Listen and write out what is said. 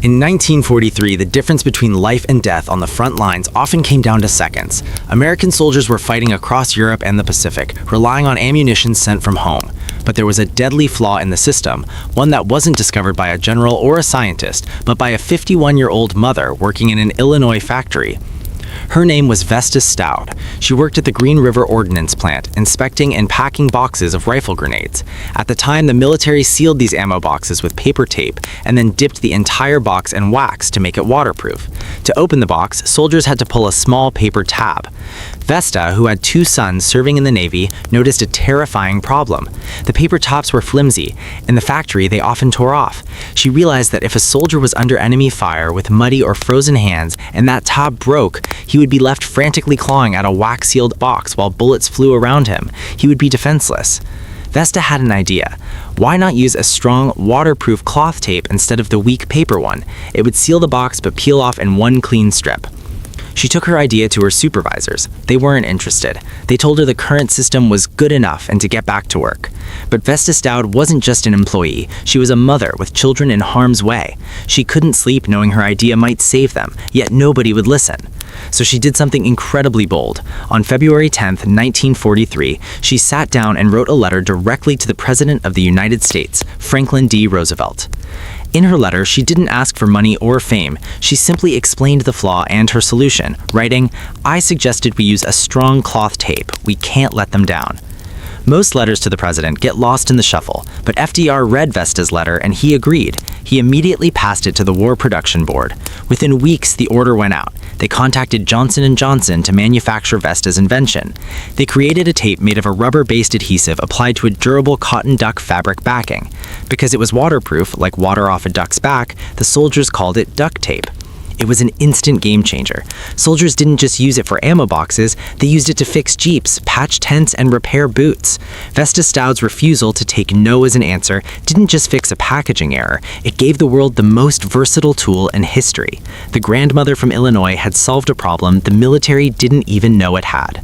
In 1943, the difference between life and death on the front lines often came down to seconds. American soldiers were fighting across Europe and the Pacific, relying on ammunition sent from home. But there was a deadly flaw in the system, one that wasn't discovered by a general or a scientist, but by a 51-year-old mother working in an Illinois factory. Her name was Vesta Stoudt. She worked at the Green River Ordnance Plant, inspecting and packing boxes of rifle grenades. At the time, the military sealed these ammo boxes with paper tape and then dipped the entire box in wax to make it waterproof. To open the box, soldiers had to pull a small paper tab. Vesta, who had 2 sons serving in the Navy, noticed a terrifying problem. The paper tops were flimsy. In the factory, they often tore off. She realized that if a soldier was under enemy fire with muddy or frozen hands and that top broke, he would be left frantically clawing at a wax-sealed box while bullets flew around him. He would be defenseless. Vesta had an idea. Why not use a strong, waterproof cloth tape instead of the weak paper one? It would seal the box but peel off in one clean strip. She took her idea to her supervisors. They weren't interested. They told her the current system was good enough and to get back to work. But Vesta Stoudt wasn't just an employee. She was a mother with children in harm's way. She couldn't sleep knowing her idea might save them, yet nobody would listen. So she did something incredibly bold. On February 10, 1943, she sat down and wrote a letter directly to the President of the United States, Franklin D. Roosevelt. In her letter, she didn't ask for money or fame. She simply explained the flaw and her solution, writing, "I suggested we use a strong cloth tape. We can't let them down." Most letters to the president get lost in the shuffle, but FDR read Vesta's letter and he agreed. He immediately passed it to the War Production Board. Within weeks, the order went out. They contacted Johnson & Johnson to manufacture Vesta's invention. They created a tape made of a rubber-based adhesive applied to a durable cotton duck fabric backing. Because it was waterproof, like water off a duck's back, the soldiers called it duct tape. It was an instant game changer. Soldiers didn't just use it for ammo boxes, they used it to fix jeeps, patch tents, and repair boots. Vesta Stout's refusal to take no as an answer didn't just fix a packaging error, it gave the world the most versatile tool in history. The grandmother from Illinois had solved a problem the military didn't even know it had.